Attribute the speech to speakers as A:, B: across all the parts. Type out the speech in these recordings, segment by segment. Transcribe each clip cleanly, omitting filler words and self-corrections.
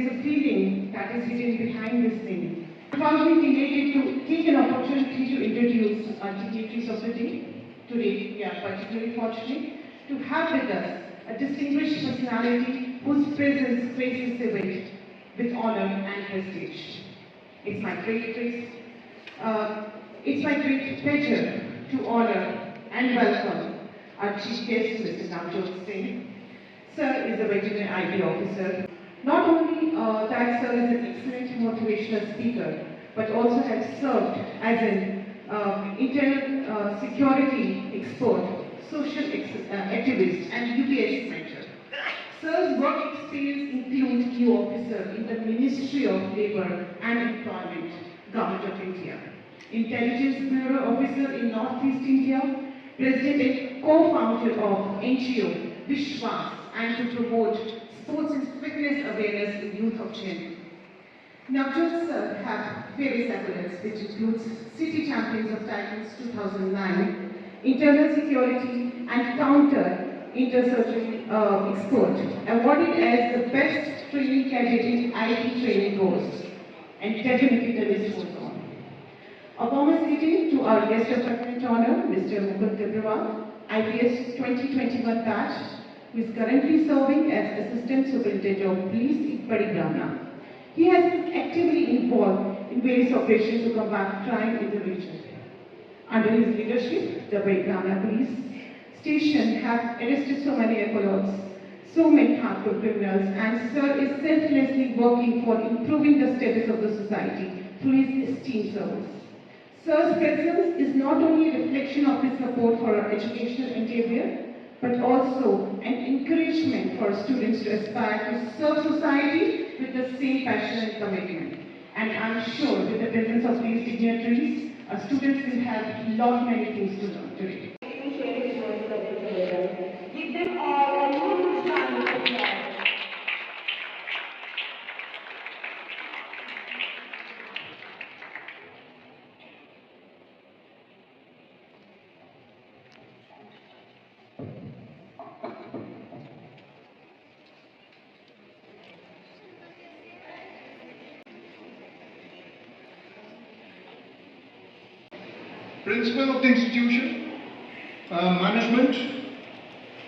A: is a feeling that is hidden behind this name. I found me delighted to take an opportunity to introduce our dignitaries of the day. Today, we are particularly fortunate to have with us a distinguished personality whose presence graces the event with honor and prestige. It's my great pleasure to honor and welcome our Chief Guest, Mr. Navjot Singh. Sir is a veteran IB officer. Not only that Sir is an excellent motivational speaker, but also has served as an internal security expert, social activist, and UPS mentor. Sir's work experience includes new officer in the Ministry of Labour and Employment, Government of India, Intelligence Bureau officer in Northeast India, President and co-founder of NGO Vishwas, and to promote sports and fitness awareness in youth of Chennai. Navjot Sir have various accolades, which includes City Champions of Titans 2009, Internal Security and Counter Inter-Surgery Expert, awarded as the best training cadet in IT training course, and definitely the list goes on. A warm greeting to our guest of honor, Mr. Mukund Tibrewal, IPS 2021 batch, who is currently serving as Assistant Superintendent of Police in Parigrana. He has been actively involved in various operations to combat crime in the region. Under his leadership, the Parigrana Police Station have arrested so many alcoholics, so many hardcore criminals, and Sir is selflessly working for improving the status of the society through his esteemed service. Sir's presence is not only a reflection of his support for our educational endeavor, but also an encouragement for students to aspire to serve society with the same passion and commitment. And I'm sure with the presence of these dignitaries, our students will have a lot many things to learn today. Give them all a huge round of applause.
B: Principal of the institution, management,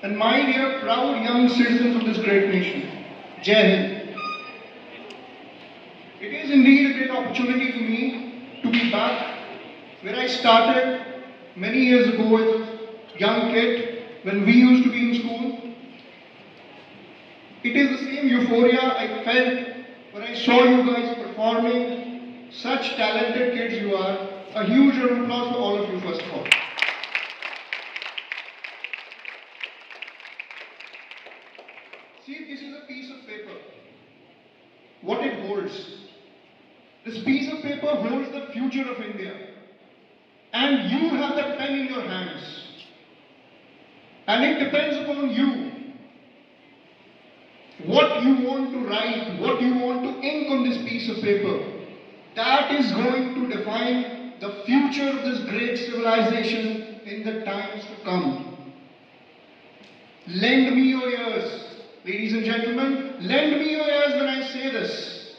B: and my dear proud young citizens of this great nation, Jai Hind. It is indeed a great opportunity for me to be back where I started many years ago as a young kid when we used to be in school. It is the same euphoria I felt when I saw you guys performing. Such talented kids you are. A huge round of applause for all of you, first of all. See, this is a piece of paper. What it holds. This piece of paper holds the future of India. And you have the pen in your hands. And it depends upon you. What you want to write, what you want to ink on this piece of paper. That is going to define the future of this great civilization in the times to come. Lend me your ears, ladies and gentlemen, lend me your ears when I say this.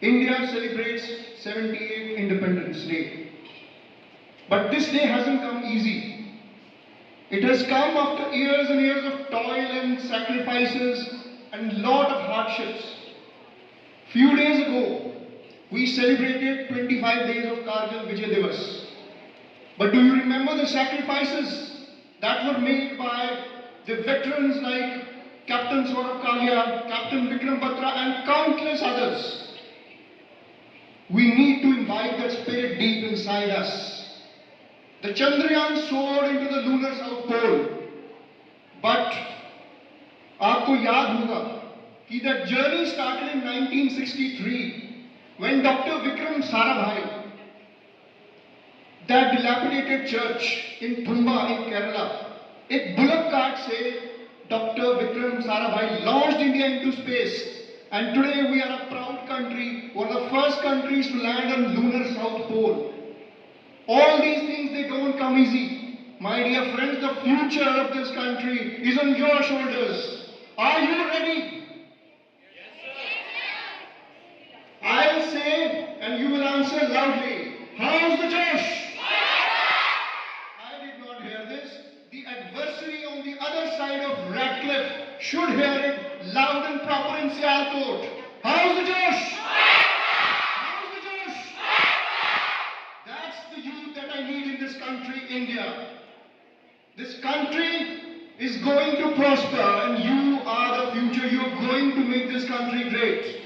B: India celebrates 78th Independence Day. But this day hasn't come easy. It has come after years and years of toil and sacrifices and lot of hardships. Few days ago, we celebrated 25 days of Kargil Vijay Divas. But do you remember the sacrifices that were made by the veterans like Captain Saurabh Kalia, Captain Vikram Batra, and countless others? We need to imbibe that spirit deep inside us. The Chandrayaan soared into the lunar South Pole. But aapko yaad hoga ki that journey started in 1963. When Dr. Vikram Sarabhai, that dilapidated church in Thumba in Kerala, एक bullock cart से Dr. Vikram Sarabhai launched India into space, and today we are a proud country, one of the first countries to land on lunar South Pole. All these things, they don't come easy. My dear friends, the future of this country is on your shoulders. Are you ready? and you will answer loudly, how's the Josh? I did not hear this. The adversary on the other side of Radcliffe should hear it loud and proper in Sialkot. How's the Josh? How's the Josh? That's the youth that I need in this country, India. This country is going to prosper and you are the future. You are going to make this country great.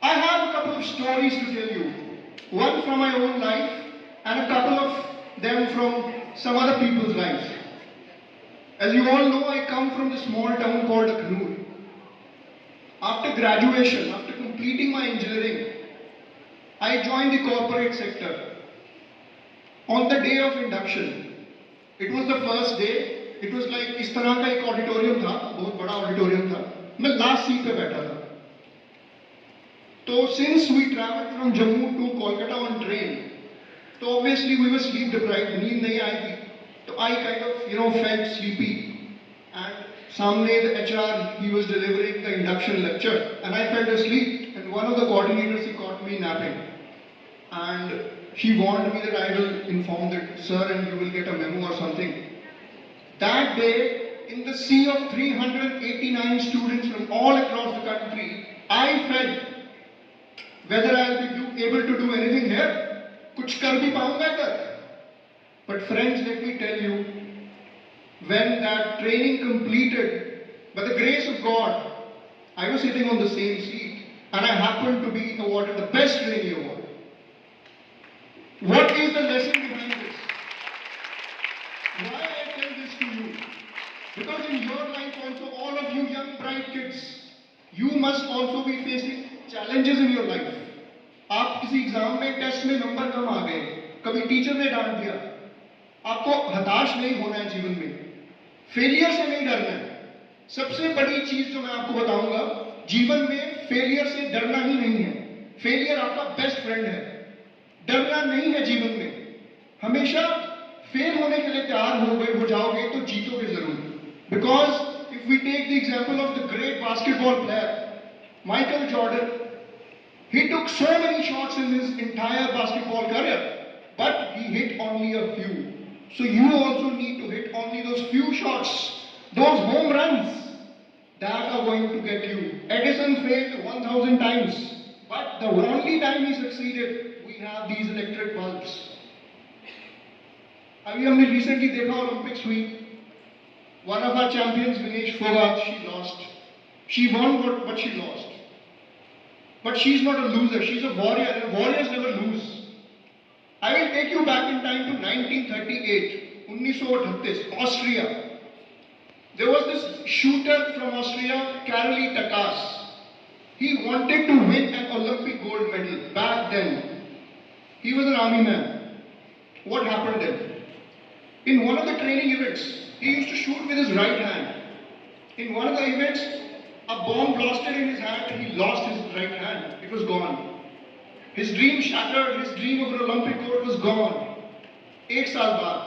B: I have a couple of stories to tell you. One from my own life and a couple of them from some other people's lives. As you all know, I come from the small town called Akhnur. After graduation, after completing my engineering, I joined the corporate sector. On the day of induction, it was the first day. It was like इस तरह का एक auditorium था, बहुत बड़ा auditorium था. मैं last seat पे बैठा था. तो since we traveled from Jammu to Kolkata on train, so obviously we were sleep deprived. नींद नहीं आई थी. So I kind of felt sleepy. And सामने the HR, he was delivering the induction lecture, and I fell asleep. And one of the coordinators, he caught me napping, and she warned me that I will inform that sir, and you will get a memo or something. That day, in the sea of 389 students from all across the country, I felt whether I will be able to do anything here. कुछ कर भी पाऊंगा इधर. But friends, let me tell you, when that training completed, by the grace of God, I was sitting on the same seat and I happened to be awarded the best trainee award. What is the lesson behind this? Why I tell this to you? Because in your life also, all of you young bright kids, you must also be facing challenges in your life. आप किसी exam में test में number कम आ गए, कभी teacher ने डांट दिया, आपको हताश नहीं होना है जीवन में, फेलियर से नहीं डरना है. सबसे बड़ी चीज जो मैं आपको बताऊंगा, जीवन में फेलियर से डरना ही नहीं है. फेलियर आपका बेस्ट फ्रेंड है. डरना नहीं है जीवन में. हमेशा फेल होने के लिए तैयार हो जाओगे तो जीतोगे जरूर. Because if we take the example of the great basketball player Michael Jordan, he took so many shots in his entire basketball career, but he hit only a few. So you also need to hit only those few shots, those home runs that are going to get you. Edison failed 1000 times, but the only time he succeeded, we have these electric bulbs. अभी हमने recently देखा Olympics हुई. One of our champions, Vinesh Fogart, she lost. She won, but she lost. But she's not a loser, she's a warrior, and warriors never lose. I will take you back in time to 1938, 1938, Austria. There was this shooter from Austria, Karoli Takas. He wanted to win an Olympic gold medal back then. He was an army man. What happened then? In one of the training events, he used to shoot with his right hand. In one of the events, a bomb blasted in his hand and he lost his right hand. It was gone. His dream shattered. His dream of an Olympic gold was gone. 1 साल बाद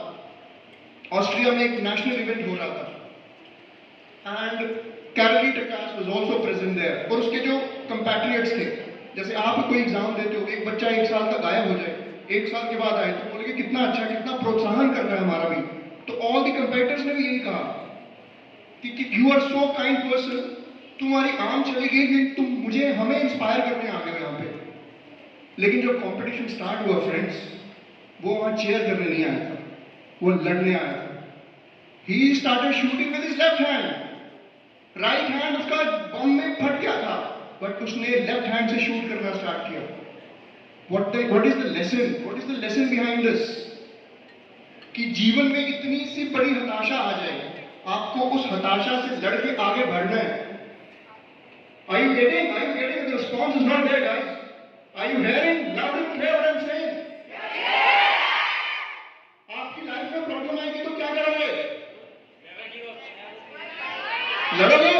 B: Austria में एक national event हो रहा था and कैरोली टकास was also present there. और उसके जो कंपैट्रियट्स थे, जैसे आप कोई एग्जाम देते हो, एक बच्चा 1 साल तक गायब हो जाए, 1 साल के बाद आए तो बोले कि कितना अच्छा, कितना प्रोत्साहन कर रहा है हमारा भी. तो ऑल द कंपेटिटर्स ने भी यही कहा कि you are so kind person, तुम्हारी आम चली गई कि तुम हमें इंस्पायर करने आ गए यहाँ पे. लेकिन जब कंपटीशन स्टार्ट हुआ फ्रेंड्स, वो वहां चेयर करने नहीं आया था, वो लड़ने आया था. He started shooting with his left hand. Right hand उसका बम में फट गया था, बट उसने लेफ्ट हैंड से शूट करना स्टार्ट किया. What is the lesson? What is the lesson behind this? कि जीवन में इतनी सी बड़ी हताशा आ जाए, आपको उस हताशा से लड़के आगे बढ़ना है. Are you getting? Are you getting? The response is not there, guys. Are you hearing loud and clear what I'm saying? आपकी लाइफ में प्रॉब्लम आएगी तो क्या करोगे? लड़ोगे?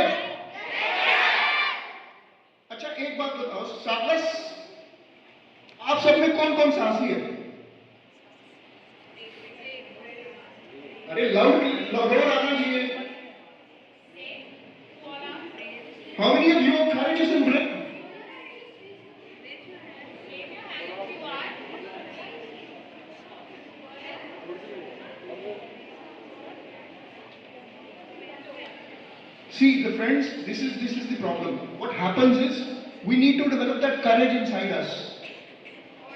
B: अच्छा एक बात बताओ, साहस आप सब में कौन कौन साहसी है? अरे लाउड आना चाहिए. How many of you are courageous and brave? See, the friends, this is the problem. What happens is we need to develop that courage inside us.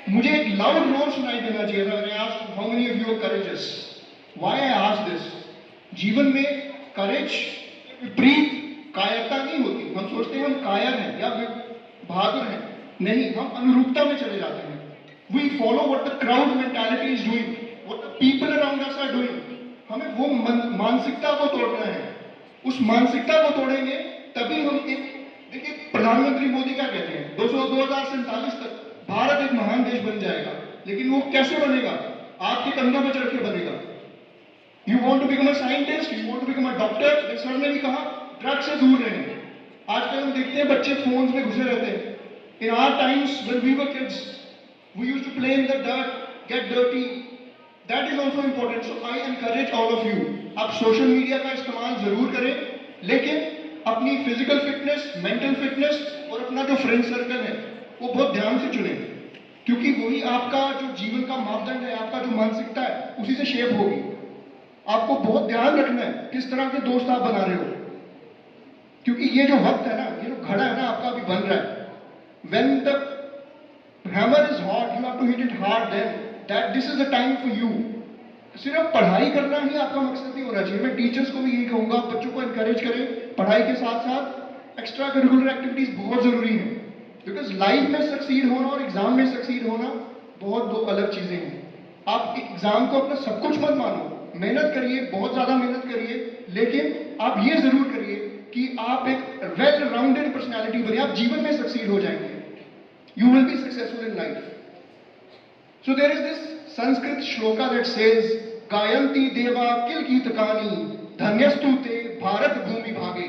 B: मुझे एक लाउड रोर सुनाई देना चाहिए था. मैंने asked how many of you are courageous. Why I asked this? जीवन में courage विपरीत कायरता नहीं होती. हम सोचते हैं हम कायर हैं या बहादुर हैं. नहीं, हम अनुरूपता में चले जाते हैं. We follow what the crowd mentality is doing, what the people around us are doing. हमें वो मानसिकता को तोड़ना है. उस मानसिकता को तोड़ेंगे तभी हम एक, देखिए प्रधानमंत्री मोदी क्या कहते हैं, 2047 तक भारत एक महान देश बन जाएगा. लेकिन वो कैसे बनेगा? आपके कंधों पर चढ़ के बनेगा. You want to become a scientist, you want to become a doctor. Sir ने भी कहा ड्रग्स से दूर रहें. आजकल हम देखते हैं बच्चे फोन्स में घुसे रहते हैं. In our times when we were kids we used to play in the dirt, get dirty. That is also important. So I encourage all of you, आप सोशल मीडिया का इस्तेमाल जरूर करें, लेकिन अपनी फिजिकल फिटनेस, मेंटल फिटनेस और अपना जो फ्रेंड सर्कल है वो बहुत ध्यान से चुनें, क्योंकि वही आपका जो जीवन का मापदंड है, आपका जो मानसिकता है उसी से शेप होगी. आपको बहुत ध्यान रखना है किस तरह के दोस्त आप बना रहे हो, क्योंकि ये जो वक्त है ना, ये जो घड़ा है ना आपका अभी बन रहा है. When the hammer is hot, you have to hit it hard. Then that this is the time for you. सिर्फ पढ़ाई करना ही आपका मकसद नहीं होना चाहिए. मैं टीचर्स को भी यही कहूंगा, बच्चों को एनकरेज करें, पढ़ाई के साथ साथ एक्स्ट्रा करिकुलर एक्टिविटीज बहुत जरूरी हैं. बिकॉज लाइफ में सक्सीड होना और एग्जाम में सक्सीड होना बहुत दो अलग चीजें हैं. आप एग्जाम को अपना सब कुछ मत मानो, मेहनत करिए, बहुत ज्यादा मेहनत करिए, लेकिन आप ये जरूर करिए कि आप एक वेल राउंडेड पर्सनैलिटी बने. आप जीवन में सक्सीड हो जाएंगे. You will be successful in life. So there is this Sanskrit shloka that says गायंती देवा किल गीतकानी धन्यस्तु ते भारत भूमि भागे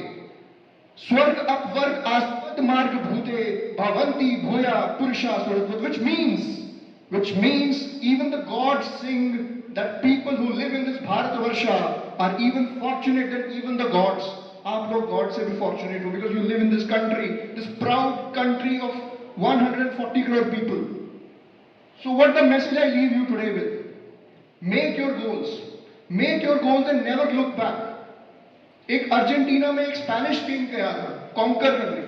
B: स्वर्ग अपवर्ग आस्पद मार्ग भूते भवंती भूया पुरुषा स्वर्ग. which means even the gods sing that people who live in this Bharatavarsha are even fortunate than even the gods. आप लोग गॉड से भी फॉर्चुनेट हो, because you live in this country, this proud country of 140 crore people. So what the message I leave you today with? Make your goals and never look back. एक Argentina में एक Spanish team गया था conquer करने.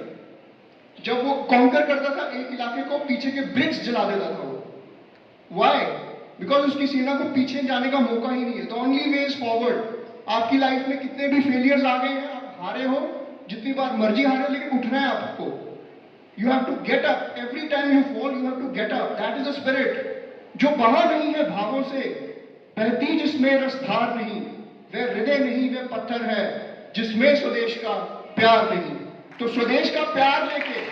B: जब वो conquer करता था एक इलाके को, पीछे के ब्रिज जला देता था वो. Why? बिकॉज उसकी सेना को पीछे जाने का मौका ही नहीं है. The only way is forward. आपकी लाइफ में कितने भी फेलियर्स आ गए हैं, आप हारे हो, जितनी बार मर्जी हारे, लेकिन उठना है आपको. You have to get up. Every time you fall you have to get up. That is a spirit. जो बहा नहीं है भावों से, बहती जिसमें रसधार नहीं, वह हृदय नहीं वह पत्थर है जिसमें स्वदेश का प्यार नहीं. तो स्वदेश का प्यार लेके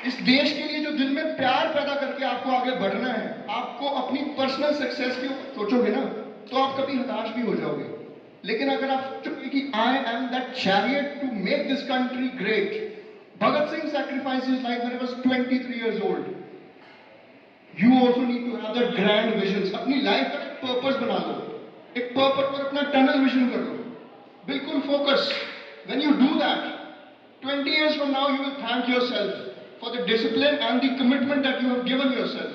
B: इस देश के लिए जो दिल में प्यार पैदा करके आपको आगे बढ़ना है, आपको अपनी पर्सनल सक्सेस की सोचोगे ना, तो आप कभी हताश भी हो जाओगे. लेकिन अगर आप सोचोगे कि I am that chariot to make this country great. Bhagat Singh sacrificed his life when he was 23 years old. You also need to have that grand visions. अपनी लाइफ का एक पर्पस बना लो, एक पर्पस पर अपना टनल विजन कर लो, बिल्कुल focus. When you do that, 20 years from now you will thank yourself for the discipline and the commitment that you have given yourself.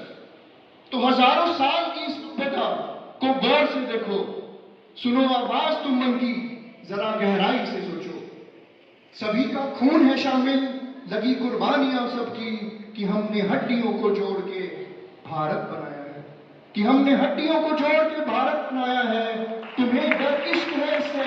B: तो हजारों साल की इस सभ्यता को गौर से देखो, सुनो आवाज तुम मन की, जरा गहराई से सोचो. सभी का खून है शामिल, लगी कुर्बानियां सबकी, कि हमने हड्डियों को जोड़ के भारत बनाया है, कि हमने हड्डियों को जोड़ के भारत बनाया है. तुम्हें डर इश्क है इससे,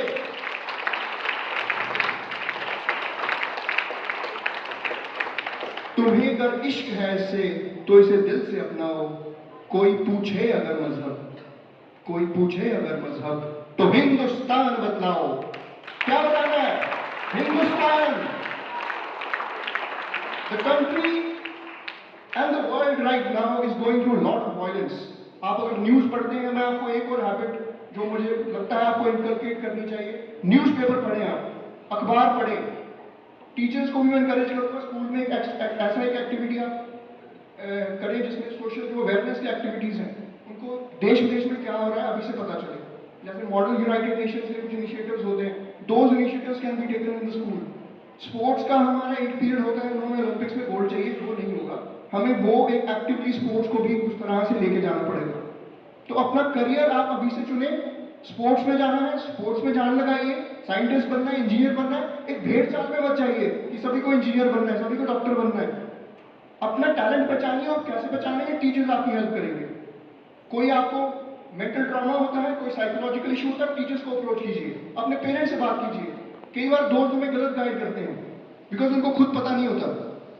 B: तुम्हें अगर इश्क है इससे तो इसे दिल से अपनाओ. कोई पूछे अगर मजहब, कोई पूछे अगर मजहब, तो हिंदुस्तान बतलाओ. क्या बताना है? Hindustan. The country and the world right now is going through a lot of violence. आप अगर न्यूज पढ़ते हैं, मैं आपको एक और हैबिट जो मुझे लगता है आपको इनकलकेट करनी चाहिए, न्यूज़पेपर पढ़ें, आप अखबार पढ़ें. टीचर्स को भी मैं एनकरेज करूँगा, स्कूल में ऐसा एक एक्टिविटी आप करें जिसमें सोशल जो अवेयरनेस की एक्टिविटीज़ हैं उनको देश विदेश में क्या हो रहा है अभी से पता चले. जैसे मॉडल यूनाइटेड नेशंस के कुछ इनिशिएटिव्स होते हैं, those initiatives can be taken in the school. Sports का हमारा एक पीरियड होता है, हमें ओलंपिक्स में गोल्ड चाहिए, वो नहीं होगा. हमें वो एक एक्टिवली स्पोर्ट्स को भी उस तरह से लेके जाना पड़ेगा. तो अपना करियर आप अभी से चुने। स्पोर्ट्स में जाना है, स्पोर्ट्स में जान लगाइए। साइंटिस्ट बनना है, इंजीनियर बनना है, एक भेड़ चाल में मत जाइए कि सभी को इंजीनियर बनना है, सभी को डॉक्टर बनना है। अपना टैलेंट पहचानिए और कैसे पहचानेंगे, टीचर्स आपकी हेल्प करेंगे। कोई आपको मेंटल ट्रॉमा होता है, कोई साइकोलॉजिकल इशू होता है, टीचर्स को अप्रोच कीजिए, अपने पेरेंट्स से बात कीजिए। कई बार दोस्त हमें गलत गाइड करते हैं बिकॉज उनको खुद पता नहीं होता।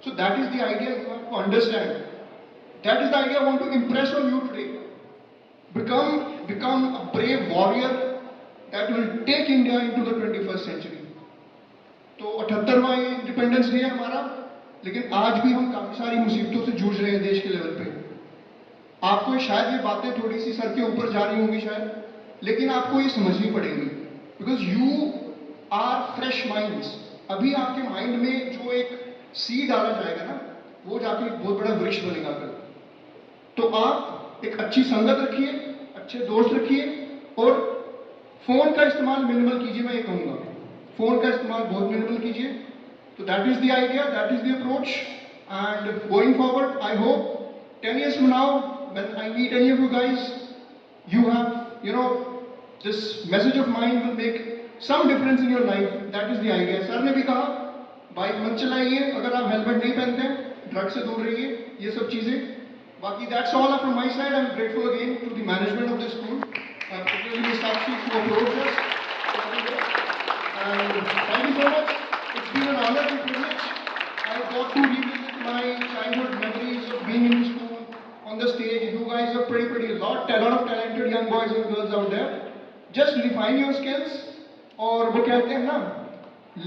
B: So that is the idea you have to understand. That is the idea I want to impress on you today. Become a brave warrior that will take India into the 21st century. तो 78वां ये independence day है हमारा, लेकिन आज भी हम काफी सारी मुसीबतों से जूझ रहे हैं देश के लेवल पे। आपको शायद ये बातें थोड़ी सी सर के ऊपर जा रही होंगी शायद, लेकिन आपको ये समझनी पड़ेगी because you are fresh minds. अभी आपके माइंड में जो एक सीड डाला जाएगा ना, वो जाके एक बहुत बड़ा वृक्ष बनेगा कल। तो आप एक अच्छी संगत रखिए, अच्छे दोस्त रखिए और फोन का इस्तेमाल मिनिमल कीजिए। मैं ये कहूंगा फोन का इस्तेमाल बहुत मिनिमल कीजिए। तो that is the idea, that is the approach. And going forward I hope 10 years from now when I meet any of you guys, you have, this message of mine will make some difference in your life. That is the idea. Sir ने भी कहा bike मत चलाइए, अगर आप helmet नहीं पहनते हैं, ड्रग से दूर रहिए, ये सब चीजें। बाकी that's all from my side. I'm grateful again to the management of this school, particularly Ms. Sakshi who approached us. And thank you so much. It's been an honor and privilege. I got to revisit my childhood memories of being in the school, on the stage. You guys are pretty a lot of talented young boys and girls out there. Just refine your skills. और वो कहते हैं ना,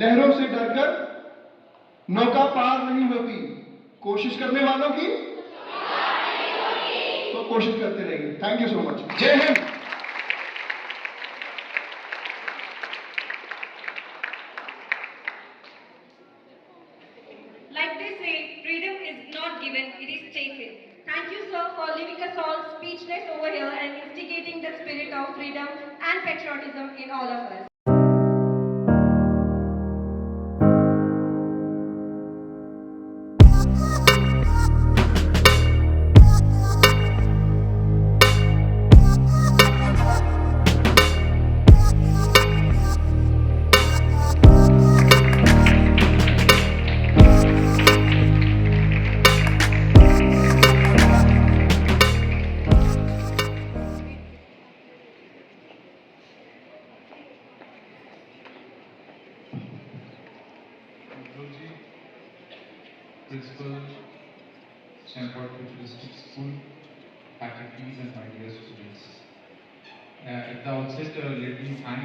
B: लहरों से डरकर नौका पार नहीं होती, कोशिश करने वालों की तो कोशिश करते रहिए। Thank you so much. जय Hind.
C: Like they say, freedom is not given, it is taken. Thank you, sir, for leaving us all speechless over here and instigating the spirit of freedom and patriotism in all of us.
D: Principal, Stanford Futuristic School, faculties and my dear students. At the outset, let me thank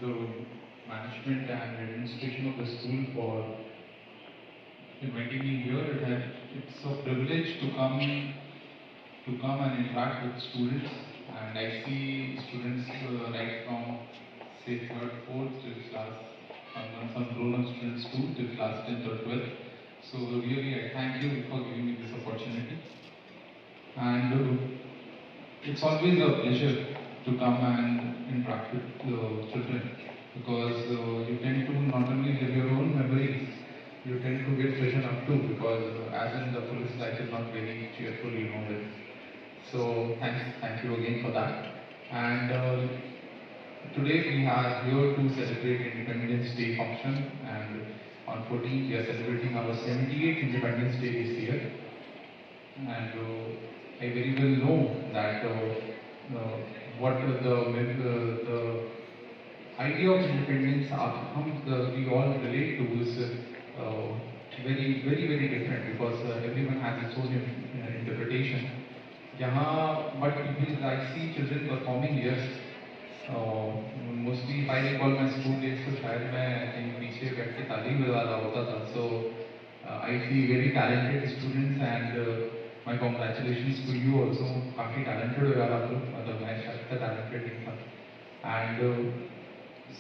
D: the management and administration of the school for inviting me here. It's a privilege to come and interact with students, and I see students right from say third, fourth till class, some grown-up students too till class 10th or 12th. So really, I thank you for giving me this opportunity. And it's always a pleasure to come and interact with children because you tend to not only live your own memories, you tend to get freshened up too because as in the police life is not very cheerful, that. So thank you again for that. And today we are here to celebrate Independence Day function, and on 14th we are celebrating our 78th Independence Day this year. And I very well know that what the idea of independence we all relate to is very different because everyone has its own interpretation. But I see children performing here. Mostly if I recall my school days, तो शायद मैं कहीं पीछे बैठ के तालीम बजा रहा होता था. So I see very talented students and my congratulations to you also. काफी talented हो यार आप लोग, मतलब मैं शायद इतना talented नहीं था. And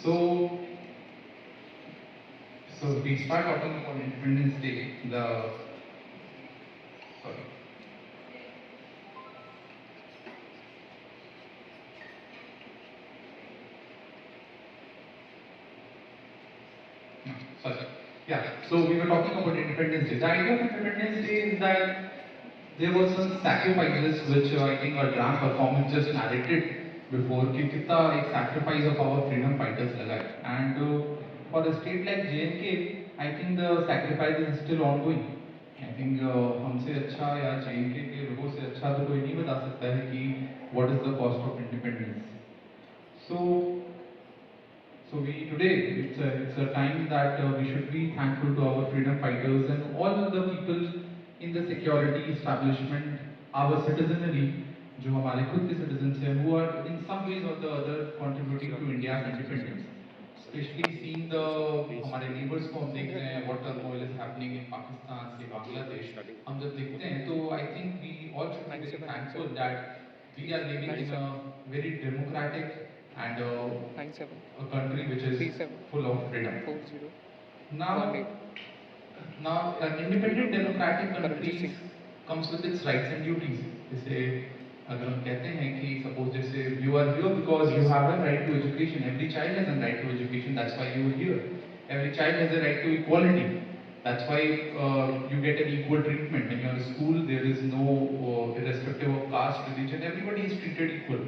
D: so we start talking about Independence Day. So we were talking about Independence Day. The idea of Independence Day is that there was some sacrifices which I think our drama performance just narrated before कि कितना एक sacrifice of our freedom fighters लगा है. And for a state like JNK, I think the sacrifice is still ongoing. I think हमसे अच्छा या JNK के लोगों से अच्छा तो कोई नहीं बता सकता है कि what is the cost of independence. So we today it's a time that we should be thankful to our freedom fighters and all the people in the security establishment, our citizenry, जो हमारे खुद के citizens हैं, who are in some ways or the other contributing to India's independence. Especially seeing the हमारे neighbors को हम देख रहे हैं, what turmoil is happening in Pakistan से बांग्लादेश, हम जब देखते हैं तो I think we all should be very thankful that we are living in a very democratic and a country which is full of freedom. Now, an independent democratic country comes with its rights and duties. जैसे अगर हम कहते हैं कि suppose जैसे you are here because you have a right to education. Every child has a right to education. That's why you are here. Every child has a right to equality. That's why you get an equal treatment. In your school, there is no irrespective of caste, religion. Everybody is treated equal.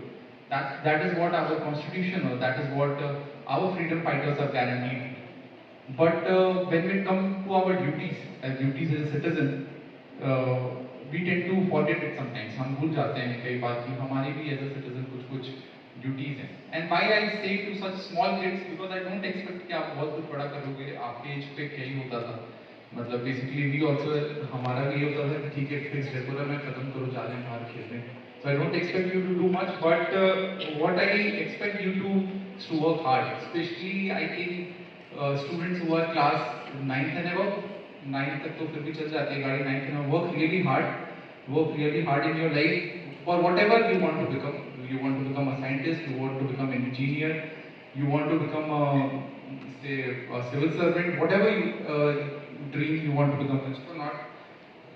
D: That is what our constitution or that is what our freedom fighters are guaranteed. But when we come to our duties as a citizen, we tend to forget it sometimes. हम भूल जाते हैं कई बार कि हमारी भी as a citizen कुछ duties हैं. And why I say to such small kids, because I don't expect कि आप बहुत कुछ बड़ा करोगे. आपके एज पे क्या ही होता था. मतलब basically we also हमारा भी ये होता था कि ठीक है फिक्स डेकोरम में खत्म करो जा रहे हैं बाहर खेलने. So I don't expect you to do much, but what I expect you to is to work hard. Especially I think students who are class 9th and above, 9th तक तो फिर भी चल जाती है गाड़ी. 9th and above, work really hard in your life for whatever you want to become. You want to become a scientist, you want to become an engineer, you want to become a civil servant, whatever you dream you want to become an astronaut.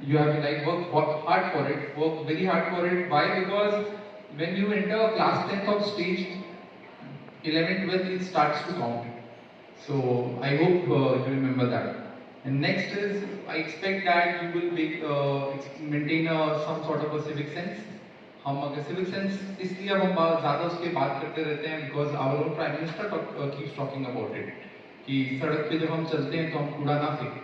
D: You have to like work hard for it, work very hard for it. Why? Because when you enter class 10th of stage, 11th, 12th, it starts to count. So I hope you remember that. And next is, I expect that you will maintain some sort of a civic sense. हम अगर civic sense इसलिए अब हम ज़्यादा उसके बात करते रहते हैं because our own prime minister keeps talking about it कि सड़क पे जब हम चलते हैं तो हम कूड़ा ना फेंकें.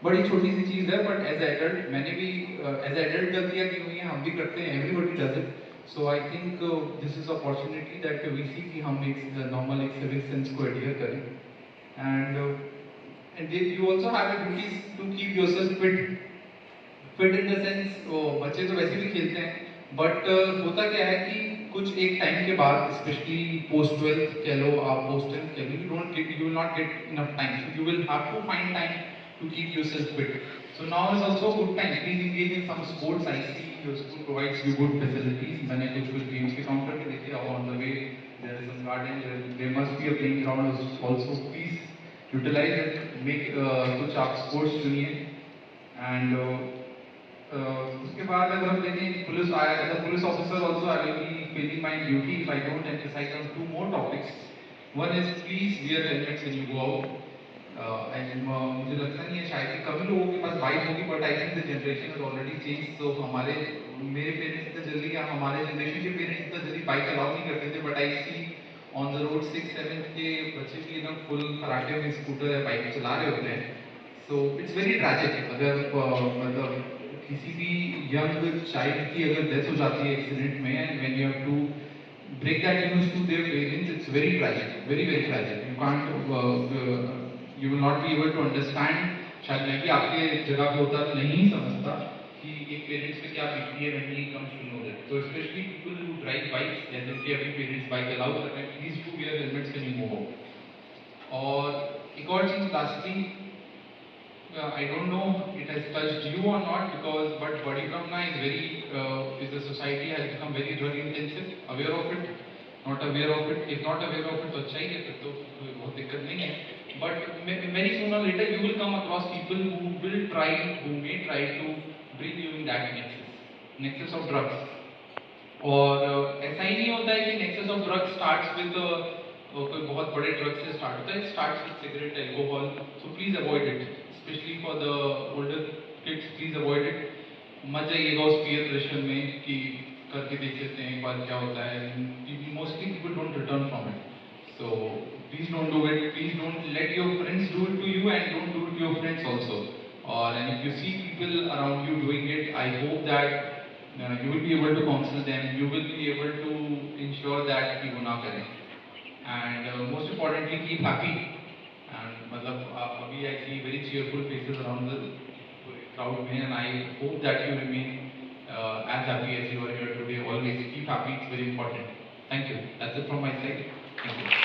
D: बड़ी छोटी सी चीज़ है but as an adult मैंने भी as an adult गलतियाँ की हुई हैं, हम भी करते हैं, everybody does it. So I think this is opportunity that we see कि हम एक normal एक civic sense को adhere करें. And you also have a duty to keep yourself fit in the sense बच्चे तो वैसे भी खेलते हैं but होता क्या है कि कुछ एक टाइम के बाद especially post 12th कह लो आप post 10th कह लो you will not get enough time, so you will have to find time to keep yourself fit. So now is also a good time. Please engage in some sports. I see your school provides you good facilities. मैंने कुछ games के counter पे देखे on the way. There is some garden. There must be a playing ground also. Please utilize it. Make कुछ आप sports चुनिए. And उसके बाद अगर हम देखें पुलिस आया as a police officer also I will be failing my duty if I don't emphasize on two more topics. One is please wear helmets when you go out. मुझे लगता नहीं है शायद कि कभी लोगों के पास बाइक होगी but I think the generation has already change. तो मेरे पेरेंट्स इतना जल्दी या हमारे जनरेशन के पेरेंट्स इतना जल्दी बाइक अलाउ नहीं करते थे but I see on the road 6-7 के बच्चे भी एकदम फुल फराटे में स्कूटर या बाइक चला रहे होते हैं. So it's very tragic. अगर मतलब किसी भी यंग चाइल्ड की अगर डेथ हो जाती है एक्सीडेंट में and when you have to break that news to their parents, it's very tragic, very tragic. You can't you will not be able to understand. शायद मैं भी आपके जगह पे होता तो नहीं समझता कि एक पेरेंट्स पे क्या बीतती है when he comes to know that. So especially people who drive bikes, जैसे कि अभी पेरेंट्स बाइक अलाउ कर रहे हैं, please do wear helmets when you move out. और एक और चीज lastly, I don't know it has touched you or not because but body brahma is very the society has become very drug intensive. Aware of it, not aware of it. If not aware of it तो अच्छा ही है, फिर तो बहुत दिक्कत नहीं है. But very sooner or later you will come across people who may try to bring you in that nexus of drugs. और ऐसा ही नहीं होता है कि nexus of drugs starts with कोई बहुत बड़े ड्रग से स्टार्ट होता है. It starts with cigarette, alcohol. So please avoid it. Especially for the older kids, please avoid it. मत जाइएगा उस पीयर प्रेशर में कि करके देख लेते हैं एक बार क्या होता है. Mostly people don't return from it. So please don't do it. Please don't let your friends do it to you, and don't do it to your friends also. And if you see people around you doing it, I hope that you will be able to counsel them. You will be able to ensure that कि वो ना करें. And most importantly, keep happy. And मतलब अभी I see very cheerful faces around the crowd में, and I hope that you remain as happy as you are here today. Always keep happy. It's very important. Thank you. That's it from my side. Thank you.